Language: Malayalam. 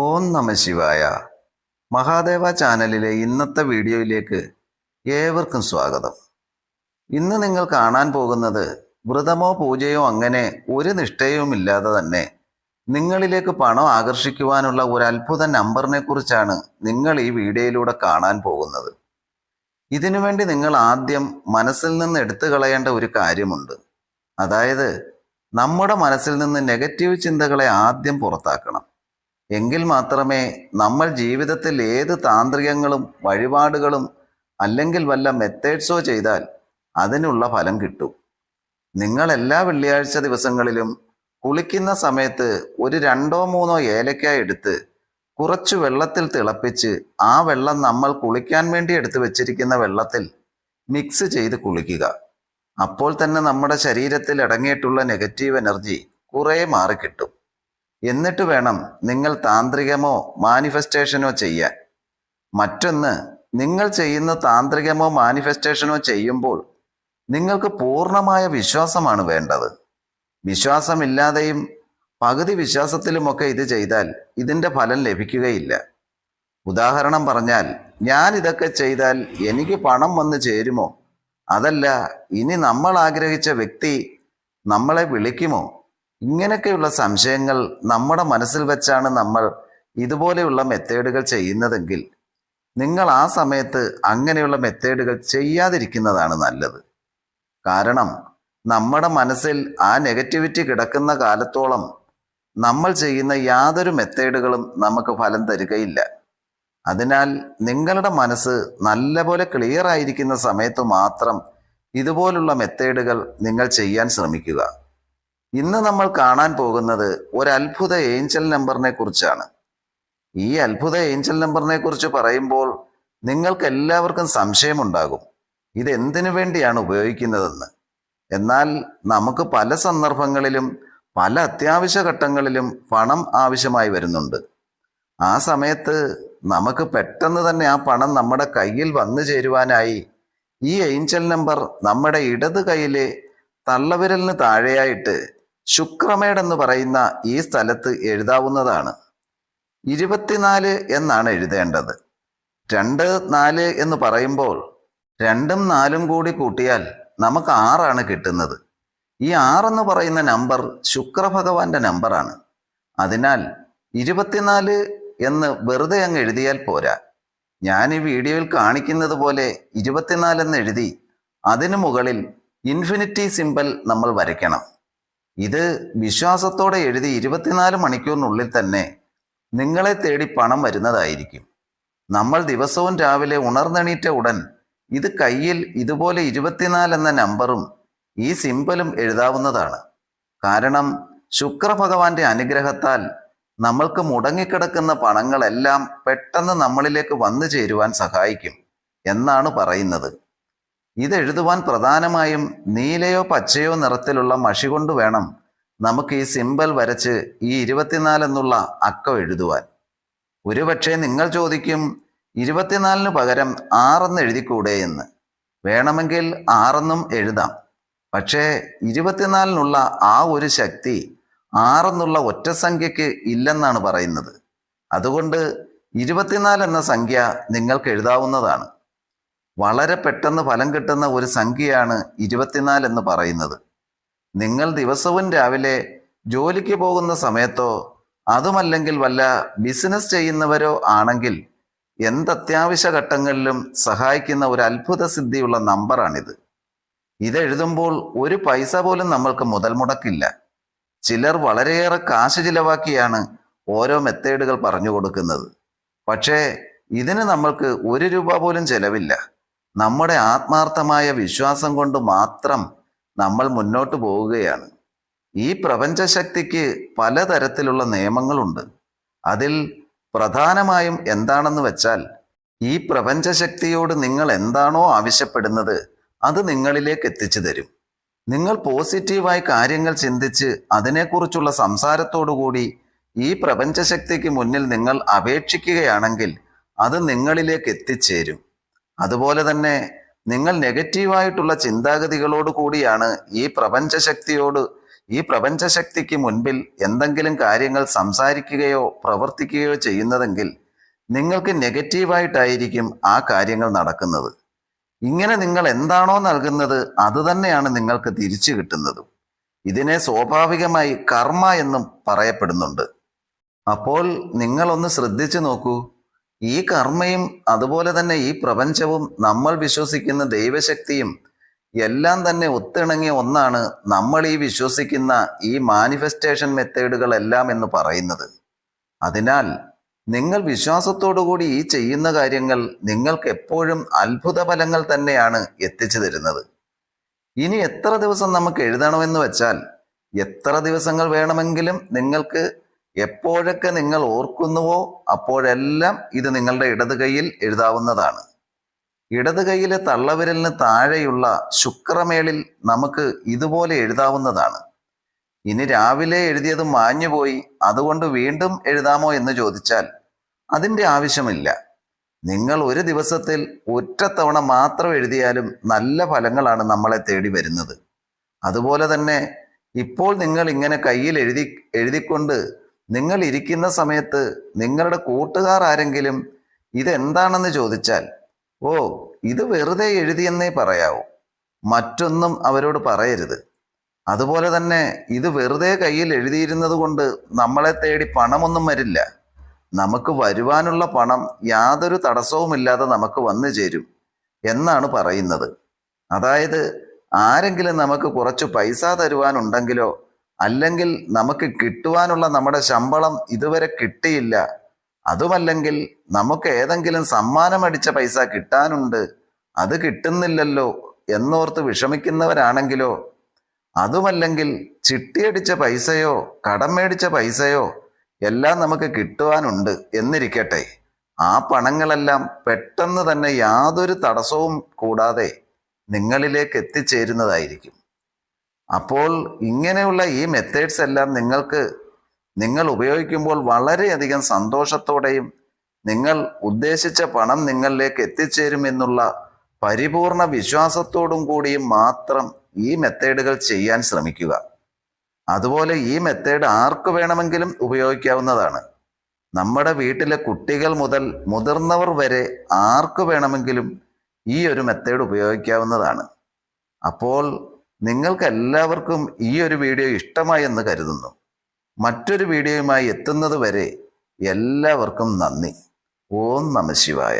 ഓം നമ ശിവായ. മഹാദേവ ചാനലിലെ ഇന്നത്തെ വീഡിയോയിലേക്ക് ഏവർക്കും സ്വാഗതം. ഇന്ന് നിങ്ങൾ കാണാൻ പോകുന്നത് വ്രതമോ പൂജയോ അങ്ങനെ ഒരു നിഷ്ഠയുമില്ലാതെ തന്നെ നിങ്ങളിലേക്ക് പണം ആകർഷിക്കുവാനുള്ള ഒരു അത്ഭുത നമ്പറിനെ കുറിച്ചാണ് നിങ്ങൾ ഈ വീഡിയോയിലൂടെ കാണാൻ പോകുന്നത്. ഇതിനുവേണ്ടി നിങ്ങൾ ആദ്യം മനസ്സിൽ നിന്ന് എടുത്തു കളയേണ്ട ഒരു കാര്യമുണ്ട്. അതായത് നമ്മുടെ മനസ്സിൽ നിന്ന് നെഗറ്റീവ് ചിന്തകളെ ആദ്യം പുറത്താക്കണം. എങ്കിൽ മാത്രമേ നമ്മൾ ജീവിതത്തിൽ ഏത് താന്ത്രികങ്ങളും വഴിപാടുകളും അല്ലെങ്കിൽ വല്ല മെത്തേഡ്സോ ചെയ്താൽ അതിനുള്ള ഫലം കിട്ടൂ. നിങ്ങൾ എല്ലാ വെള്ളിയാഴ്ച ദിവസങ്ങളിലും കുളിക്കുന്ന സമയത്ത് ഒരു 2-3 ഏലക്കായ എടുത്ത് കുറച്ച് വെള്ളത്തിൽ തിളപ്പിച്ച് ആ വെള്ളം നമ്മൾ കുളിക്കാൻ വേണ്ടി എടുത്തു വെച്ചിരിക്കുന്ന വെള്ളത്തിൽ മിക്സ് ചെയ്ത് കുളിക്കുക. അപ്പോൾ തന്നെ നമ്മുടെ ശരീരത്തിൽ അടങ്ങിയിട്ടുള്ള നെഗറ്റീവ് എനർജി കുറേ മാറിക്കിട്ടും. എന്നിട്ട് വേണം നിങ്ങൾ താന്ത്രികമോ മാനിഫെസ്റ്റേഷനോ ചെയ്യാൻ. മറ്റൊന്ന്, നിങ്ങൾ ചെയ്യുന്ന താന്ത്രികമോ മാനിഫെസ്റ്റേഷനോ ചെയ്യുമ്പോൾ നിങ്ങൾക്ക് പൂർണ്ണമായ വിശ്വാസമാണ് വേണ്ടത്. വിശ്വാസമില്ലാതെയും പകുതി വിശ്വാസത്തിലുമൊക്കെ ഇത് ചെയ്താൽ ഇതിൻ്റെ ഫലം ലഭിക്കുകയില്ല. ഉദാഹരണം പറഞ്ഞാൽ, ഞാൻ ഇതൊക്കെ ചെയ്താൽ എനിക്ക് പണം വന്നു ചേരുമോ? അതല്ല, ഇനി നമ്മൾ ആഗ്രഹിച്ച വ്യക്തി നമ്മളെ വിളിക്കുമോ? ഇങ്ങനെയൊക്കെയുള്ള സംശയങ്ങൾ നമ്മുടെ മനസ്സിൽ വെച്ചാണ് നമ്മൾ ഇതുപോലെയുള്ള മെത്തേഡുകൾ ചെയ്യുന്നതെങ്കിൽ നിങ്ങൾ ആ സമയത്ത് അങ്ങനെയുള്ള മെത്തേഡുകൾ ചെയ്യാതിരിക്കുന്നതാണ് നല്ലത്. കാരണം നമ്മുടെ മനസ്സിൽ ആ നെഗറ്റിവിറ്റി കിടക്കുന്ന കാലത്തോളം നമ്മൾ ചെയ്യുന്ന യാതൊരു മെത്തേഡുകളും നമുക്ക് ഫലം തരികയില്ല. അതിനാൽ നിങ്ങളുടെ മനസ്സ് നല്ലപോലെ ക്ലിയർ ആയിരിക്കുന്ന സമയത്ത് മാത്രം ഇതുപോലുള്ള മെത്തേഡുകൾ നിങ്ങൾ ചെയ്യാൻ ശ്രമിക്കുക. ഇന്ന് നമ്മൾ കാണാൻ പോകുന്നത് ഒരു അത്ഭുത ഏഞ്ചൽ നമ്പറിനെ കുറിച്ചാണ്. ഈ അത്ഭുത ഏഞ്ചൽ നമ്പറിനെ കുറിച്ച് പറയുമ്പോൾ നിങ്ങൾക്ക് എല്ലാവർക്കും സംശയമുണ്ടാകും, ഇത് എന്തിനു വേണ്ടിയാണ് ഉപയോഗിക്കുന്നതെന്ന്. എന്നാൽ നമുക്ക് പല സന്ദർഭങ്ങളിലും പല അത്യാവശ്യ ഘട്ടങ്ങളിലും പണം ആവശ്യമായി വരുന്നുണ്ട്. ആ സമയത്ത് നമുക്ക് പെട്ടെന്ന് തന്നെ ആ പണം നമ്മുടെ കയ്യിൽ വന്നു ചേരുവാനായി ഈ ഏഞ്ചൽ നമ്പർ നമ്മുടെ ഇടത് കൈയിലെ തള്ളവിരലിന് താഴെയായിട്ട് ശുക്രമേട് എന്ന് പറയുന്ന ഈ സ്ഥലത്ത് എഴുതാവുന്നതാണ്. 24 എന്നാണ് എഴുതേണ്ടത്. 2, 4 എന്ന് പറയുമ്പോൾ 2ഉം 4ഉം കൂടി കൂട്ടിയാൽ നമുക്ക് 6 കിട്ടുന്നത്. ഈ 6 എന്ന് പറയുന്ന നമ്പർ ശുക്രഭഗവാന്റെ നമ്പറാണ്. അതിനാൽ 24 എന്ന് വെറുതെ അങ്ങ് എഴുതിയാൽ പോരാ. ഞാൻ ഈ വീഡിയോയിൽ കാണിക്കുന്നത് പോലെ 24 എന്ന് എഴുതി അതിനു മുകളിൽ ഇൻഫിനിറ്റി സിമ്പൽ നമ്മൾ വരയ്ക്കണം. ഇത് വിശ്വാസത്തോടെ എഴുതി 24 മണിക്കൂറിനുള്ളിൽ തന്നെ നിങ്ങളെ തേടി പണം വരുന്നതായിരിക്കും. നമ്മൾ ദിവസവും രാവിലെ ഉണർന്നെണീറ്റ ഉടൻ ഇത് കയ്യിൽ ഇതുപോലെ 24 എന്ന നമ്പറും ഈ സിമ്പലും എഴുതാവുന്നതാണ്. കാരണം ശുക്രഭഗവാന്റെ അനുഗ്രഹത്താൽ നമ്മൾക്ക് മുടങ്ങിക്കിടക്കുന്ന പണങ്ങളെല്ലാം പെട്ടെന്ന് നമ്മളിലേക്ക് വന്നു ചേരുവാൻ സഹായിക്കും എന്നാണ് പറയുന്നത്. ഇതെഴുതുവാൻ പ്രധാനമായും നീലയോ പച്ചയോ നിറത്തിലുള്ള മഷി കൊണ്ട് വേണം നമുക്ക് ഈ സിമ്പൽ വരച്ച് ഈ 24 എന്നുള്ള അക്കം എഴുതുവാൻ. ഒരുപക്ഷെ നിങ്ങൾ ചോദിക്കും, 24 പകരം 6 എഴുതിക്കൂടെ എന്ന്. വേണമെങ്കിൽ 6 എഴുതാം. പക്ഷേ 24 ആ ഒരു ശക്തി 6 ഒറ്റ സംഖ്യക്ക് ഇല്ലെന്നാണ് പറയുന്നത്. അതുകൊണ്ട് 24 എന്ന സംഖ്യ നിങ്ങൾക്ക് എഴുതാവുന്നതാണ്. വളരെ പെട്ടെന്ന് ഫലം കിട്ടുന്ന ഒരു സംഖ്യയാണ് 24 എന്ന് പറയുന്നത്. നിങ്ങൾ ദിവസവും രാവിലെ ജോലിക്ക് പോകുന്ന സമയത്തോ അതുമല്ലെങ്കിൽ വല്ല ബിസിനസ് ചെയ്യുന്നവരോ ആണെങ്കിൽ എന്തത്യാവശ്യ ഘട്ടങ്ങളിലും സഹായിക്കുന്ന ഒരു അത്ഭുത സിദ്ധിയുള്ള നമ്പറാണിത്. ഇതെഴുതുമ്പോൾ ഒരു പൈസ പോലും നമ്മൾക്ക് മുതൽ മുടക്കില്ല. ചിലർ വളരെയേറെ കാശ് ചിലവാക്കിയാണ് ഓരോ മെത്തേഡുകൾ പറഞ്ഞു കൊടുക്കുന്നത്. പക്ഷേ ഇതിന് നമ്മൾക്ക് 1 രൂപ പോലും ചെലവില്ല. നമ്മുടെ ആത്മാർത്ഥമായ വിശ്വാസം കൊണ്ട് മാത്രം നമ്മൾ മുന്നോട്ട് പോവുകയാണ്. ഈ പ്രപഞ്ചശക്തിക്ക് പലതരത്തിലുള്ള നിയമങ്ങളുണ്ട്. അതിൽ പ്രധാനമായും എന്താണെന്ന് വെച്ചാൽ, ഈ പ്രപഞ്ചശക്തിയോട് നിങ്ങൾ എന്താണോ ആവശ്യപ്പെടുന്നത് അത് നിങ്ങളിലേക്ക് എത്തിച്ചു തരും. നിങ്ങൾ പോസിറ്റീവായി കാര്യങ്ങൾ ചിന്തിച്ച് അതിനെക്കുറിച്ചുള്ള സംസാരത്തോടുകൂടി ഈ പ്രപഞ്ചശക്തിക്ക് മുന്നിൽ നിങ്ങൾ അപേക്ഷിക്കുകയാണെങ്കിൽ അത് നിങ്ങളിലേക്ക് എത്തിച്ചേരും. അതുപോലെ തന്നെ നിങ്ങൾ നെഗറ്റീവായിട്ടുള്ള ചിന്താഗതികളോട് കൂടിയാണ് ഈ പ്രപഞ്ചശക്തിയോട് ഈ പ്രപഞ്ചശക്തിക്ക് മുൻപിൽ എന്തെങ്കിലും കാര്യങ്ങൾ സംസാരിക്കുകയോ പ്രവർത്തിക്കുകയോ ചെയ്യുന്നതെങ്കിൽ നിങ്ങൾക്ക് നെഗറ്റീവായിട്ടായിരിക്കും ആ കാര്യങ്ങൾ നടക്കുന്നത്. ഇങ്ങനെ നിങ്ങൾ എന്താണോ നൽകുന്നത് അത് തന്നെയാണ് നിങ്ങൾക്ക് തിരിച്ചു കിട്ടുന്നതും. ഇതിനെ സ്വാഭാവികമായി കർമ്മ എന്നും പറയപ്പെടുന്നുണ്ട്. അപ്പോൾ നിങ്ങളൊന്ന് ശ്രദ്ധിച്ചു നോക്കൂ. ഈ കർമ്മയും അതുപോലെ തന്നെ ഈ പ്രപഞ്ചവും നമ്മൾ വിശ്വസിക്കുന്ന ദൈവശക്തിയും എല്ലാം തന്നെ ഒത്തിണങ്ങിയ ഒന്നാണ് നമ്മൾ ഈ വിശ്വസിക്കുന്ന ഈ മാനിഫെസ്റ്റേഷൻ മെത്തേഡുകളെല്ലാം എന്ന് പറയുന്നത്. അതിനാൽ നിങ്ങൾ വിശ്വാസത്തോടുകൂടി ഈ ചെയ്യുന്ന കാര്യങ്ങൾ നിങ്ങൾക്ക് എപ്പോഴും അത്ഭുത ഫലങ്ങൾ തന്നെയാണ് എത്തിച്ചു തരുന്നത്. ഇനി എത്ര ദിവസം നമുക്ക് എഴുതണമെന്ന് വെച്ചാൽ എത്ര ദിവസങ്ങൾ വേണമെങ്കിലും നിങ്ങൾക്ക് എപ്പോഴൊക്കെ നിങ്ങൾ ഓർക്കുന്നുവോ അപ്പോഴെല്ലാം ഇത് നിങ്ങളുടെ ഇടത് കൈയിൽ എഴുതാവുന്നതാണ്. ഇടത് കൈയിലെ തള്ളവിരലിന് താഴെയുള്ള ശുക്രമേളിൽ നമുക്ക് ഇതുപോലെ എഴുതാവുന്നതാണ്. ഇനി രാവിലെ എഴുതിയത് മാഞ്ഞുപോയി, അതുകൊണ്ട് വീണ്ടും എഴുതാമോ എന്ന് ചോദിച്ചാൽ അതിൻ്റെ ആവശ്യമില്ല. നിങ്ങൾ ഒരു ദിവസത്തിൽ ഒറ്റത്തവണ മാത്രം എഴുതിയാലും നല്ല ഫലങ്ങളാണ് നമ്മളെ തേടി വരുന്നത്. അതുപോലെ തന്നെ ഇപ്പോൾ നിങ്ങൾ ഇങ്ങനെ കയ്യിൽ എഴുതിക്കൊണ്ട് നിങ്ങൾ ഇരിക്കുന്ന സമയത്ത് നിങ്ങളുടെ കൂട്ടുകാർ ആരെങ്കിലും ഇതെന്താണെന്ന് ചോദിച്ചാൽ ഓ ഇത് വെറുതെ എഴുതിയെന്നേ പറയാവൂ, മറ്റൊന്നും അവരോട് പറയരുത്. അതുപോലെ തന്നെ ഇത് വെറുതെ കയ്യിൽ എഴുതിയിരുന്നത് കൊണ്ട് നമ്മളെ തേടി പണമൊന്നും വരില്ല. നമുക്ക് വരുവാനുള്ള പണം യാതൊരു തടസ്സവുമില്ലാതെ നമുക്ക് വന്നു ചേരും എന്നാണ് പറയുന്നത്. അതായത് ആരെങ്കിലും നമുക്ക് കുറച്ച് പൈസ തരുവാനുണ്ടെങ്കിലോ അല്ലെങ്കിൽ നമുക്ക് കിട്ടുവാനുള്ള നമ്മുടെ ശമ്പളം ഇതുവരെ കിട്ടിയില്ല, അതുമല്ലെങ്കിൽ നമുക്ക് ഏതെങ്കിലും സമ്മാനമടിച്ച പൈസ കിട്ടാനുണ്ട്, അത് കിട്ടുന്നില്ലല്ലോ എന്നോർത്ത് വിഷമിക്കുന്നവരാണെങ്കിലോ, അതുമല്ലെങ്കിൽ ചിട്ടിയടിച്ച പൈസയോ കടം മേടിച്ച പൈസയോ എല്ലാം നമുക്ക് കിട്ടുവാനുണ്ട് എന്നിരിക്കട്ടെ, ആ പണങ്ങളെല്ലാം പെട്ടെന്ന് തന്നെ യാതൊരു തടസ്സവും കൂടാതെ നിങ്ങളിലേക്ക് എത്തിച്ചേരുന്നതായിരിക്കും. അപ്പോൾ ഇങ്ങനെയുള്ള ഈ മെത്തേഡ്സ് എല്ലാം നിങ്ങൾ ഉപയോഗിക്കുമ്പോൾ വളരെയധികം സന്തോഷത്തോടെയും നിങ്ങൾ ഉദ്ദേശിച്ച പണം നിങ്ങളിലേക്ക് എത്തിച്ചേരുമെന്നുള്ള പരിപൂർണ വിശ്വാസത്തോടും കൂടിയും മാത്രം ഈ മെത്തേഡുകൾ ചെയ്യാൻ ശ്രമിക്കുക. അതുപോലെ ഈ മെത്തേഡ് ആർക്ക് വേണമെങ്കിലും ഉപയോഗിക്കാവുന്നതാണ്. നമ്മുടെ വീട്ടിലെ കുട്ടികൾ മുതൽ മുതിർന്നവർ വരെ ആർക്ക് വേണമെങ്കിലും ഈ ഒരു മെത്തേഡ് ഉപയോഗിക്കാവുന്നതാണ്. അപ്പോൾ നിങ്ങൾക്ക് എല്ലാവർക്കും ഈ ഒരു വീഡിയോ ഇഷ്ടമായി എന്ന് കരുതുന്നു. മറ്റൊരു വീഡിയോയുമായി എത്തുന്നത് വരെ എല്ലാവർക്കും നന്ദി. ഓം നമഃ ശിവായ.